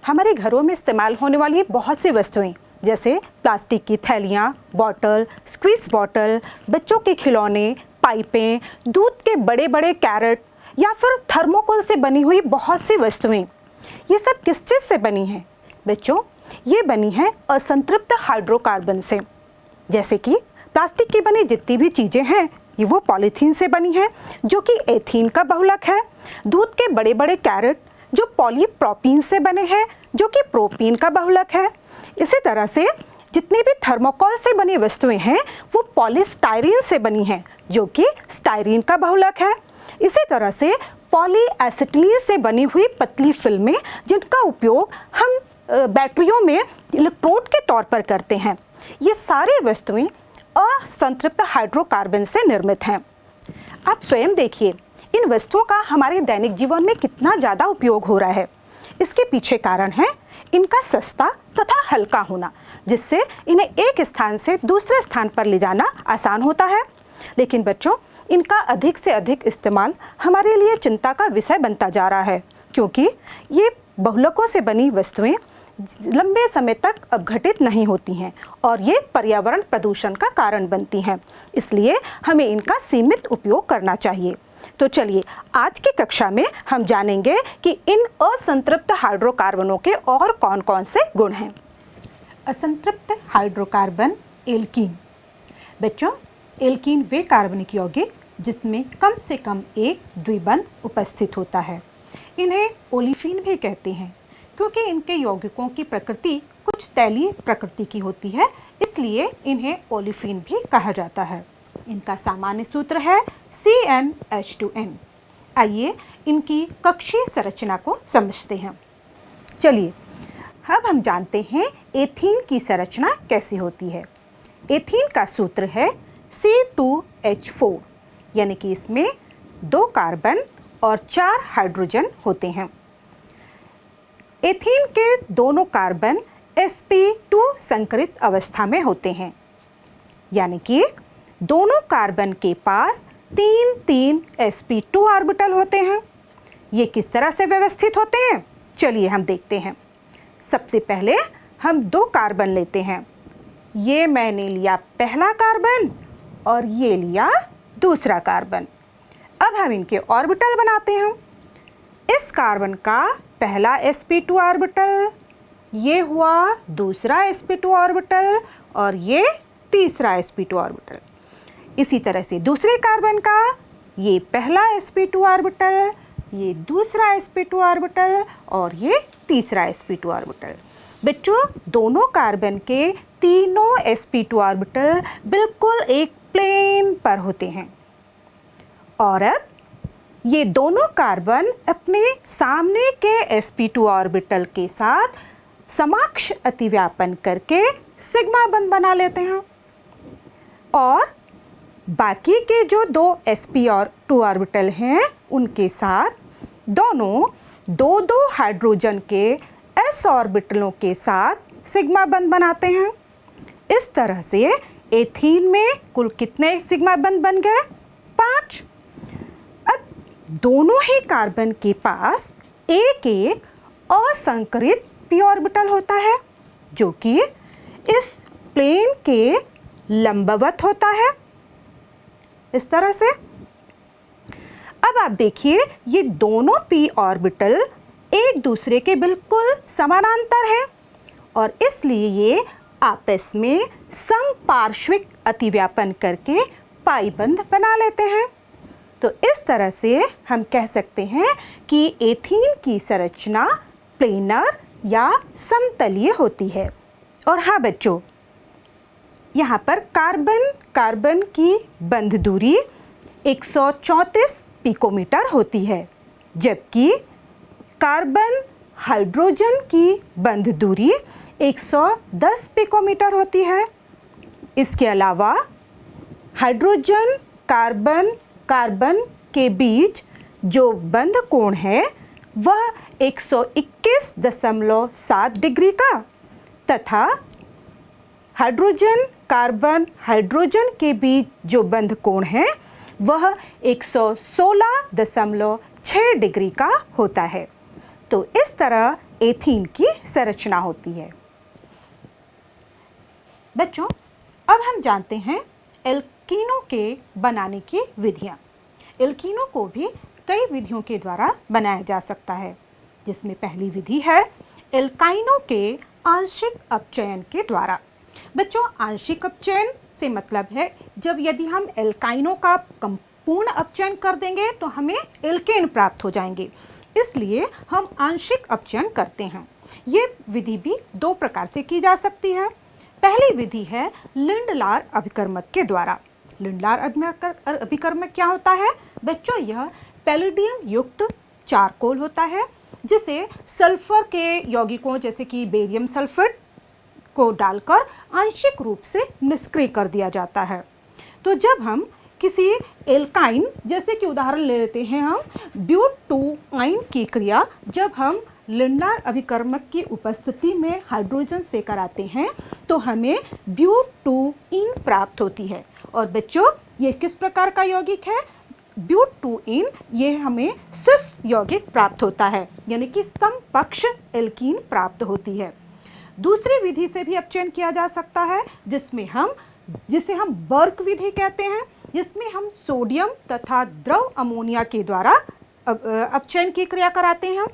हमारे घरों में इस्तेमाल होने वाली बहुत सी वस्तुएं जैसे प्लास्टिक की थैलियाँ, बॉटल, स्क्वीज बॉटल, बच्चों के खिलौने, पाइपें, दूध के बड़े बड़े कैरेट या फिर थर्मोकोल से बनी हुई बहुत सी वस्तुएं, ये सब किस चीज़ से बनी हैं? बच्चों, ये बनी है असंतृप्त हाइड्रोकार्बन से। जैसे कि प्लास्टिक की बनी जितनी भी चीज़ें हैं ये वो पॉलीथीन से बनी है जो कि एथीन का बहुलक है। दूध के बड़े बड़े कैरेट जो पॉलीप्रोपीन से बने हैं जो कि प्रोपीन का बहुलक है। इसी तरह से जितनी भी थर्मोकोल से बनी वस्तुएं हैं वो पॉलीस्टायरीन से बनी हैं जो कि स्टायरीन का बहुलक है। इसी तरह से पॉलीएसिटिलीन से बनी हुई पतली फिल्में जिनका उपयोग हम बैटरियों में इलेक्ट्रोड के तौर पर करते हैं, ये सारी वस्तुएं असंतृप्त हाइड्रोकार्बन से निर्मित हैं। आप स्वयं देखिए इन वस्तुओं का हमारे दैनिक जीवन में कितना ज़्यादा उपयोग हो रहा है। इसके पीछे कारण है इनका सस्ता तथा हल्का होना, जिससे इन्हें एक स्थान से दूसरे स्थान पर ले जाना आसान होता है। लेकिन बच्चों, इनका अधिक से अधिक इस्तेमाल हमारे लिए चिंता का विषय बनता जा रहा है, क्योंकि ये बहुलकों से बनी वस्तुएं लंबे समय तक अपघटित नहीं होती हैं और ये पर्यावरण प्रदूषण का कारण बनती हैं। इसलिए हमें इनका सीमित उपयोग करना चाहिए। तो चलिए आज की कक्षा में हम जानेंगे कि इन असंतृप्त हाइड्रोकार्बनों के और कौन कौन से गुण हैं। असंतृप्त हाइड्रोकार्बन एल्कीन। बच्चों, एल्कीन वे कार्बनिक यौगिक जिसमें कम से कम एक द्विबंध उपस्थित होता है। इन्हें ओलिफिन भी कहते हैं क्योंकि इनके यौगिकों की प्रकृति कुछ तैलीय प्रकृति की होती है, इसलिए इन्हें ओलिफिन भी कहा जाता है। इनका सामान्य सूत्र है CnH2n। आइए इनकी कक्षीय संरचना को समझते हैं। चलिए अब हम जानते हैं एथीन की संरचना कैसी होती है। एथीन का सूत्र है C2H4, यानी कि इसमें 2 कार्बन और 4 हाइड्रोजन होते हैं। एथीन के दोनों कार्बन sp2 संकरित अवस्था में होते हैं, यानी कि दोनों कार्बन के पास 3 sp2 ऑर्बिटल होते हैं। ये किस तरह से व्यवस्थित होते हैं, चलिए हम देखते हैं। सबसे पहले हम 2 कार्बन लेते हैं। ये मैंने लिया पहला कार्बन और ये लिया दूसरा कार्बन। अब हम इनके ऑर्बिटल बनाते हैं। इस कार्बन का पहला sp2 ऑर्बिटल, ये हुआ दूसरा sp2 ऑर्बिटल और ये तीसरा sp2 ऑर्बिटल। इसी तरह से दूसरे कार्बन का ये पहला sp2 ऑर्बिटल, ये दूसरा sp2 ऑर्बिटल और ये तीसरा sp2 ऑर्बिटल। बच्चों, दोनों कार्बन के तीनों sp2 ऑर्बिटल बिल्कुल एक प्लेन पर होते हैं और अब ये दोनों कार्बन अपने सामने के sp2 ऑर्बिटल के साथ समाक्ष अतिव्यापन करके सिग्मा बंध बना लेते हैं और बाकी के जो 2 sp2 ऑर्बिटल हैं उनके साथ दोनों 2 हाइड्रोजन के s ऑर्बिटलों के साथ सिग्मा बंध बनाते हैं। इस तरह से एथीन में कुल कितने सिग्मा बंध बन गए? 5। अब दोनों ही कार्बन के पास एक असंकरित p ऑर्बिटल होता है जो कि इस प्लेन के लंबवत होता है, इस तरह से। अब आप देखिए ये दोनों p ऑर्बिटल एक दूसरे के बिल्कुल समानांतर हैं और इसलिए ये आपस में समपार्श्विक अतिव्यापन करके पाई बंध बना लेते हैं। तो इस तरह से हम कह सकते हैं कि एथीन की संरचना प्लेनर या समतलीय होती है। और हाँ बच्चों, यहाँ पर कार्बन कार्बन की बंध दूरी 134 पिकोमीटर होती है, जबकि कार्बन हाइड्रोजन की बंध दूरी 110 पिकोमीटर होती है। इसके अलावा हाइड्रोजन कार्बन कार्बन के बीच जो बंध कोण है वह 121.7 डिग्री का तथा हाइड्रोजन कार्बन हाइड्रोजन के बीच जो बंध कोण है वह 116.6 डिग्री का होता है। तो इस तरह एथीन की संरचना होती है। बच्चों, अब हम जानते हैं एल्कीनों के बनाने की विधियां। एल्कीनों को भी कई विधियों के द्वारा बनाया जा सकता है, जिसमें पहली विधि है एल्काइनों के आंशिक अपचयन के द्वारा। बच्चों, आंशिक अपचयन से मतलब है जब यदि हम एल्काइनों का पूर्ण अपचयन कर देंगे तो हमें एल्केन प्राप्त हो जाएंगे, इसलिए हम आंशिक अपचयन करते हैं। ये विधि भी दो प्रकार से की जा सकती है। पहली विधि है लिंडलार अभिकर्मक के द्वारा। लिंडलार अभिकर्मक क्या होता है? बच्चों, यह पैलेडियम युक्त चारकोल होता है जिसे सल्फर के यौगिकों जैसे कि बेरियम सल्फेट को डालकर आंशिक रूप से निष्क्रिय कर दिया जाता है। तो जब हम किसी एल्काइन, जैसे कि उदाहरण ले लेते हैं हम ब्यूट-2-आइन की क्रिया, जब हम लिंडलार अभिकर्मक की उपस्थिति में हाइड्रोजन से कराते हैं तो हमें ब्यूट-2-इन प्राप्त होती है। और बच्चों, ये किस प्रकार का यौगिक है? ब्यूट-2-इन, ये हमें सिस यौगिक प्राप्त होता है, यानी कि समपक्ष एल्कीन प्राप्त होती है। दूसरी विधि से भी अपचयन किया जा सकता है, जिसे हम बर्क विधि कहते हैं, जिसमें हम सोडियम तथा द्रव अमोनिया के द्वारा अपचयन की क्रिया कराते हैं।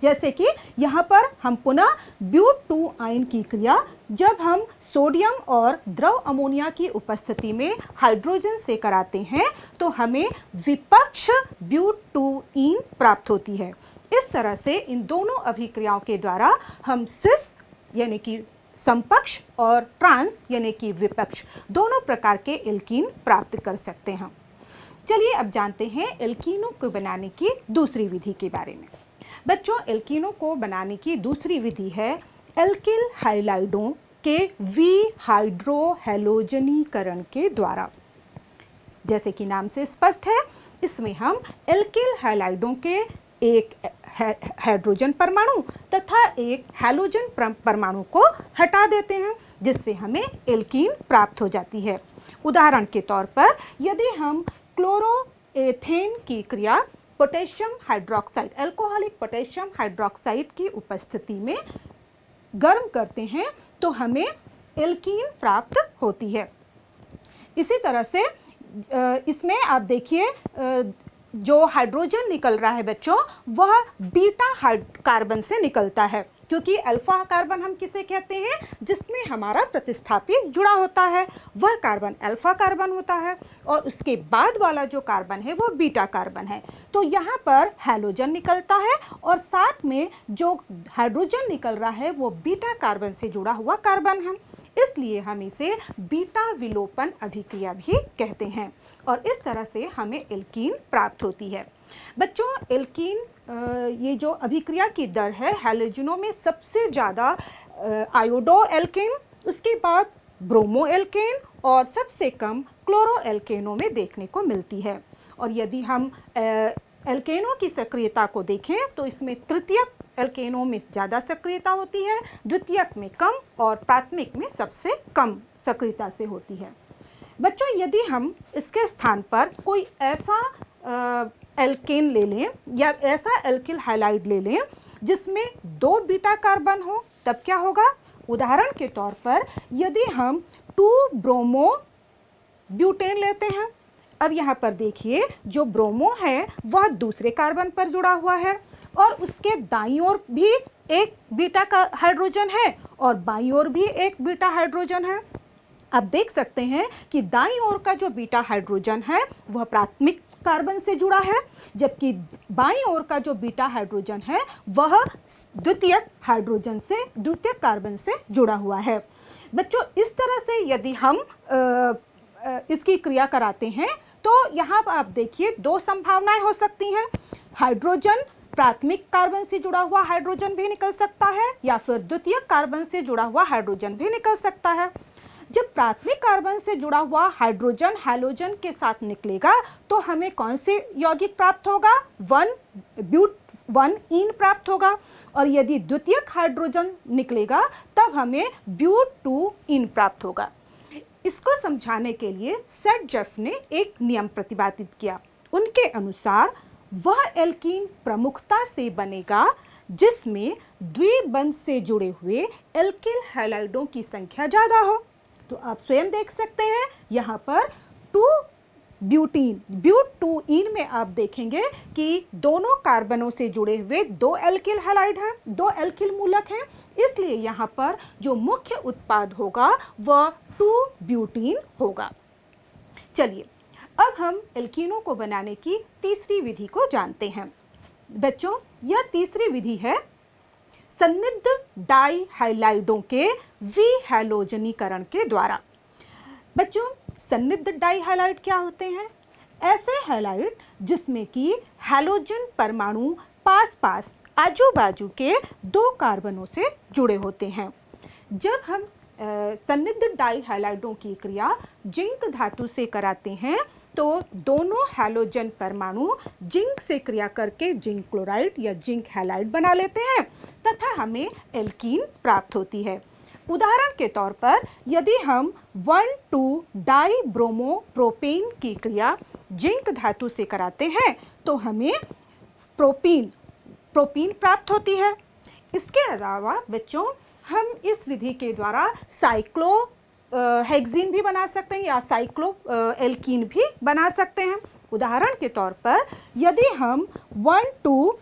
जैसे कि यहाँ पर हम पुनः ब्यूट-2-आइन की क्रिया जब हम सोडियम और द्रव अमोनिया की उपस्थिति में हाइड्रोजन से कराते हैं तो हमें विपक्ष ब्यूट-2-इन प्राप्त होती है। इस तरह से इन दोनों अभिक्रियाओं के द्वारा हम सिस यानी कि समपक्ष और ट्रांस यानी कि विपक्ष दोनों प्रकार के एल्कीन प्राप्त कर सकते हैं। चलिए अब जानते हैं एल्कीनों को बनाने की दूसरी विधि के बारे में। बच्चों, एल्कीनों को बनाने की दूसरी विधि है एल्किल हाइलाइडों के विहाइड्रोहैलोजनीकरण के द्वारा। जैसे कि नाम से स्पष्ट है, इसमें हम एल्किल हाइलाइडों के एक हाइड्रोजन परमाणु तथा एक हैलोजन परमाणु को हटा देते हैं, जिससे हमें एल्कीन प्राप्त हो जाती है। उदाहरण के तौर पर यदि हम क्लोरोएथेन की क्रिया potassium hydroxide, alcoholic potassium hydroxide की उपस्थिति में गर्म करते हैं तो हमें एल्कीन प्राप्त होती है। इसी तरह से इसमें आप देखिए जो हाइड्रोजन निकल रहा है बच्चों, वह बीटा कार्बन से निकलता है, क्योंकि अल्फा कार्बन हम किसे कहते हैं? जिसमें हमारा प्रतिस्थापी जुड़ा होता है, वह कार्बन अल्फा कार्बन होता है, और उसके बाद वाला जो कार्बन है वो बीटा कार्बन है। तो यहाँ पर हैलोजन निकलता है और साथ में जो हाइड्रोजन निकल रहा है वो बीटा कार्बन से जुड़ा हुआ कार्बन है, इसलिए हम इसे बीटा विलोपन अभिक्रिया भी कहते हैं। और इस तरह से हमें एल्कीन प्राप्त होती है। बच्चों, एल्कीन ये जो अभिक्रिया की दर है, हैलोजनों में सबसे ज़्यादा आयोडो एल्केन, उसके बाद ब्रोमो एल्केन और सबसे कम क्लोरो एल्केनों में देखने को मिलती है। और यदि हम एल्केनों की सक्रियता को देखें तो इसमें तृतीयक एल्केनों में ज़्यादा सक्रियता होती है, द्वितीयक में कम और प्राथमिक में सबसे कम सक्रियता से होती है। बच्चों, यदि हम इसके स्थान पर कोई ऐसा एल्केन ले लें या ऐसा एल्किल हाइलाइड ले लें जिसमें 2 बीटा कार्बन हो, तब क्या होगा? उदाहरण के तौर पर यदि हम 2 ब्रोमो ब्यूटेन लेते हैं, अब यहाँ पर देखिए जो ब्रोमो है वह दूसरे कार्बन पर जुड़ा हुआ है और उसके दाईं ओर भी एक बीटा का हाइड्रोजन है और बाईं ओर भी एक बीटा हाइड्रोजन है। आप देख सकते हैं कि दाईं ओर का जो बीटा हाइड्रोजन है वह प्राथमिक कार्बन से जुड़ा है, जबकि बाईं ओर का जो बीटा हाइड्रोजन है वह द्वितीयक कार्बन से जुड़ा हुआ है। बच्चों, इस तरह से यदि हम इसकी क्रिया कराते हैं तो यहाँ पर आप देखिए 2 संभावनाएं हो सकती हैं। हाइड्रोजन प्राथमिक कार्बन से जुड़ा हुआ हाइड्रोजन भी निकल सकता है या फिर द्वितीयक कार्बन से जुड़ा हुआ हाइड्रोजन भी निकल सकता है। जब प्राथमिक कार्बन से जुड़ा हुआ हाइड्रोजन हैलोजन के साथ निकलेगा तो हमें कौन से यौगिक प्राप्त होगा? 1-ब्यूट-1-इन प्राप्त होगा। और यदि द्वितीयक हाइड्रोजन निकलेगा तब हमें ब्यूट-2-इन प्राप्त होगा। इसको समझाने के लिए सेट जेफ ने एक नियम प्रतिपादित किया। उनके अनुसार वह एल्कीन प्रमुखता से बनेगा जिसमें द्विबंध से जुड़े हुए एल्किल हैलाइडों की संख्या ज़्यादा हो। तो आप स्वयं देख सकते हैं यहाँ पर 2 ब्यूटीन, ब्यूटूइन में आप देखेंगे कि दोनों कार्बनों से जुड़े हुए 2 एल्किल हैलाइड हैं, 2 एल्किल मूलक हैं, इसलिए यहाँ पर जो मुख्य उत्पाद होगा वह 2 ब्यूटीन होगा। चलिए अब हम एल्कीनों को बनाने की तीसरी विधि को जानते हैं। बच्चों, यह तीसरी विधि है सन्निग्ध डाई हैलाइडों के विहैलोजनीकरण के द्वारा। बच्चों, सन्निग्ध डाई हैलाइड क्या होते हैं? ऐसे हैलाइड जिसमें कि हैलोजन परमाणु पास पास आजू बाजू के 2 कार्बनों से जुड़े होते हैं। जब हम सन्निग्ध डाई हैलाइडों की क्रिया जिंक धातु से कराते हैं तो दोनों हैलोजन परमाणु जिंक से क्रिया करके जिंक क्लोराइड या जिंक हैलाइड बना लेते हैं तथा हमें एल्कीन प्राप्त होती है। उदाहरण के तौर पर यदि हम 1,2 डाई ब्रोमो प्रोपेन की क्रिया जिंक धातु से कराते हैं तो हमें प्रोपीन प्राप्त होती है। इसके अलावा बच्चों, हम इस विधि के द्वारा साइक्लो हेक्सीन भी बना सकते हैं या साइक्लो एल्कीन भी बना सकते हैं। उदाहरण के तौर पर यदि हम 1,2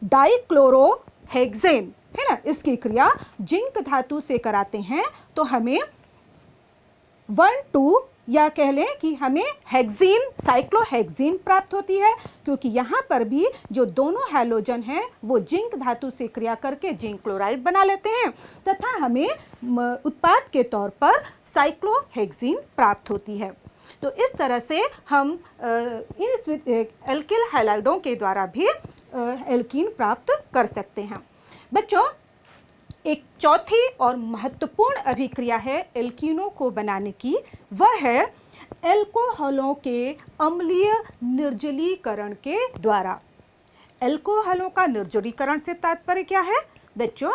डाइक्लोरो हेक्सेन है ना, इसकी क्रिया जिंक धातु से कराते हैं तो हमें 1,2 या कह लें कि हमें हेक्सीन, साइक्लोहेक्सीन प्राप्त होती है, क्योंकि यहाँ पर भी जो दोनों हैलोजन हैं वो जिंक धातु से क्रिया करके जिंक क्लोराइड बना लेते हैं तथा हमें उत्पाद के तौर पर साइक्लोहेक्सीन प्राप्त होती है। तो इस तरह से हम इन एल्किल हैलाइडों के द्वारा भी एल्कीन प्राप्त कर सकते हैं। बच्चों, एक चौथी और महत्वपूर्ण अभिक्रिया है एल्कीनों को बनाने की, वह है एल्कोहलों के अम्लीय निर्जलीकरण के द्वारा। एल्कोहलों का निर्जलीकरण से तात्पर्य क्या है? बच्चों,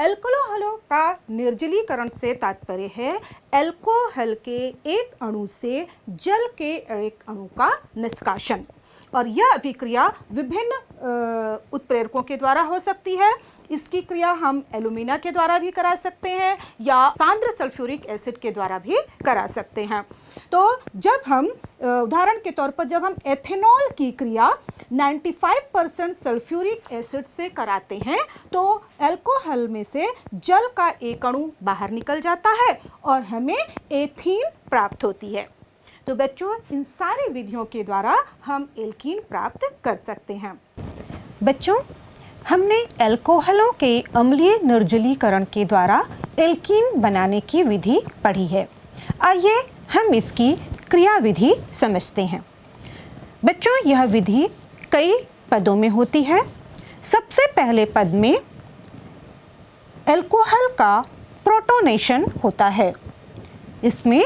एल्कोहलों का निर्जलीकरण से तात्पर्य है एल्कोहल के एक अणु से जल के एक अणु का निष्कासन, और यह अभिक्रिया विभिन्न उत्प्रेरकों के द्वारा हो सकती है। इसकी क्रिया हम एल्यूमिना के द्वारा भी करा सकते हैं या सांद्र सल्फ्यूरिक एसिड के द्वारा भी करा सकते हैं। तो जब हम उदाहरण के तौर पर जब हम एथेनॉल की क्रिया 95% सल्फ्यूरिक एसिड से कराते हैं तो एल्कोहल में से जल का एक अणु बाहर निकल जाता है और हमें एथीन प्राप्त होती है। तो बच्चों, इन सारी विधियों के द्वारा हम एल्कीन प्राप्त कर सकते हैं। बच्चों, हमने एल्कोहलों के अम्लीय निर्जलीकरण के द्वारा एल्कीन बनाने की विधि पढ़ी है। आइए हम इसकी क्रिया विधि समझते हैं। बच्चों, यह विधि कई पदों में होती है। सबसे पहले पद में एल्कोहल का प्रोटोनेशन होता है। इसमें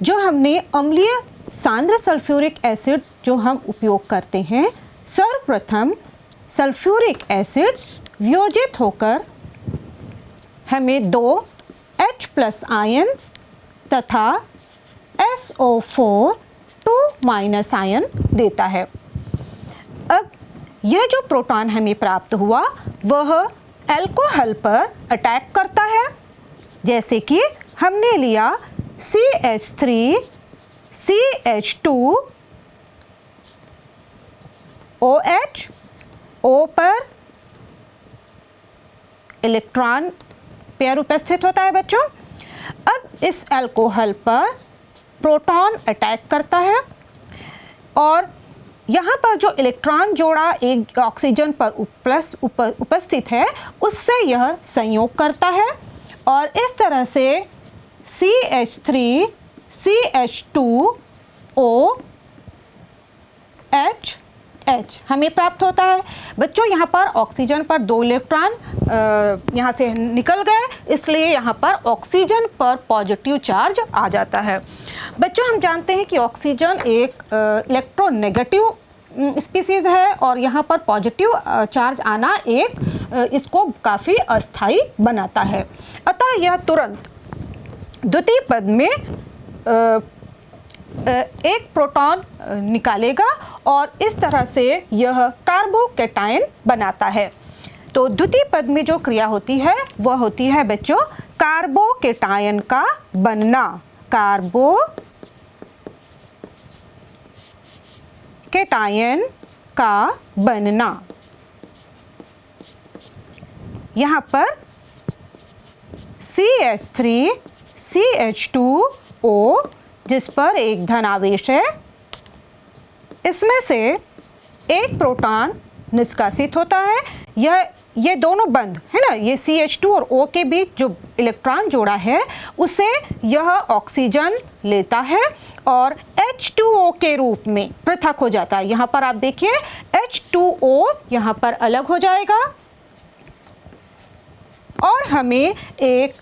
जो हमने अम्लीय सांद्र सल्फ्यूरिक एसिड जो हम उपयोग करते हैं, सर्वप्रथम सल्फ्यूरिक एसिड वियोजित होकर हमें 2 H+ आयन तथा SO4 2- आयन देता है। अब यह जो प्रोटॉन हमें प्राप्त हुआ वह एल्कोहल पर अटैक करता है, जैसे कि हमने लिया CH3 CH2 OH, O पर इलेक्ट्रॉन पेयर उपस्थित होता है। बच्चों, अब इस एल्कोहल पर प्रोटॉन अटैक करता है और यहाँ पर जो इलेक्ट्रॉन जोड़ा एक ऑक्सीजन पर उपस्थित है उससे यह संयोग करता है और इस तरह से CH3 CH2 OH हमें प्राप्त होता है। बच्चों, यहाँ पर ऑक्सीजन पर 2 इलेक्ट्रॉन यहाँ से निकल गए, इसलिए यहाँ पर ऑक्सीजन पर पॉजिटिव चार्ज आ जाता है। बच्चों, हम जानते हैं कि ऑक्सीजन एक इलेक्ट्रोनेगेटिव स्पीसीज है और यहाँ पर पॉजिटिव चार्ज आना इसको काफ़ी अस्थायी बनाता है। अतः यह तुरंत द्वितीय पद में एक प्रोटॉन निकालेगा और इस तरह से यह कार्बोकैटायन बनाता है। तो द्वितीय पद में जो क्रिया होती है वह होती है बच्चों कार्बोकैटायन का बनना, कार्बोकैटायन का बनना। यहाँ पर CH3 CH2O जिस पर एक धन आवेश है, इसमें से एक प्रोटॉन निष्कासित होता है। ये दोनों बंध है ना, ये CH2 और O के बीच जो इलेक्ट्रॉन जोड़ा है उसे यह ऑक्सीजन लेता है और H2O के रूप में पृथक हो जाता है। यहाँ पर आप देखिए H2O यहाँ पर अलग हो जाएगा और हमें एक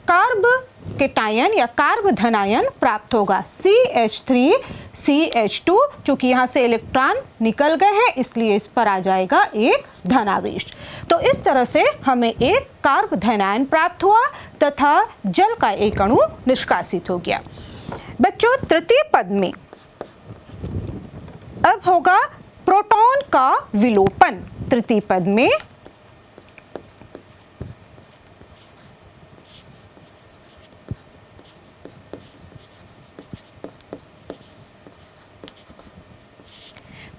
कार्बोकैटायन या कार्बधनायन प्राप्त होगा CH3 CH2। चूंकि यहाँ से इलेक्ट्रॉन निकल गए हैं इसलिए इस पर आ जाएगा एक धनावेश। तो इस तरह से हमें एक कार्बधनायन प्राप्त हुआ तथा जल का एक अणु निष्कासित हो गया। बच्चों तृतीय पद में अब होगा प्रोटॉन का विलोपन। तृतीय पद में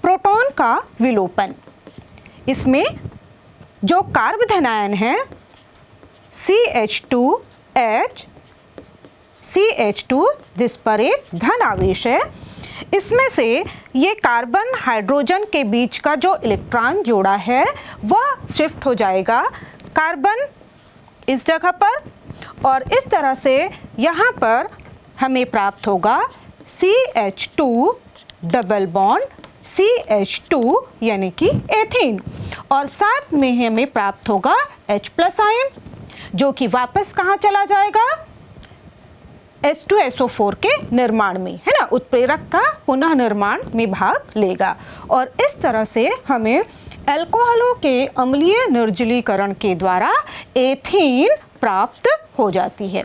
प्रोटॉन का विलोपन, इसमें जो कार्बधनायन है CH2H CH2 जिस पर एक धन आवेश है, इसमें से ये कार्बन हाइड्रोजन के बीच का जो इलेक्ट्रॉन जोड़ा है वह शिफ्ट हो जाएगा कार्बन इस जगह पर और इस तरह से यहाँ पर हमें प्राप्त होगा CH2 डबल बॉन्ड CH2 यानी कि एथीन और साथ में हमें प्राप्त होगा H+ आयन जो कि वापस कहाँ चला जाएगा H2SO4 के निर्माण में, है ना, उत्प्रेरक का पुनः निर्माण में भाग लेगा और इस तरह से हमें अल्कोहलों के अम्लीय निर्जलीकरण के द्वारा एथीन प्राप्त हो जाती है।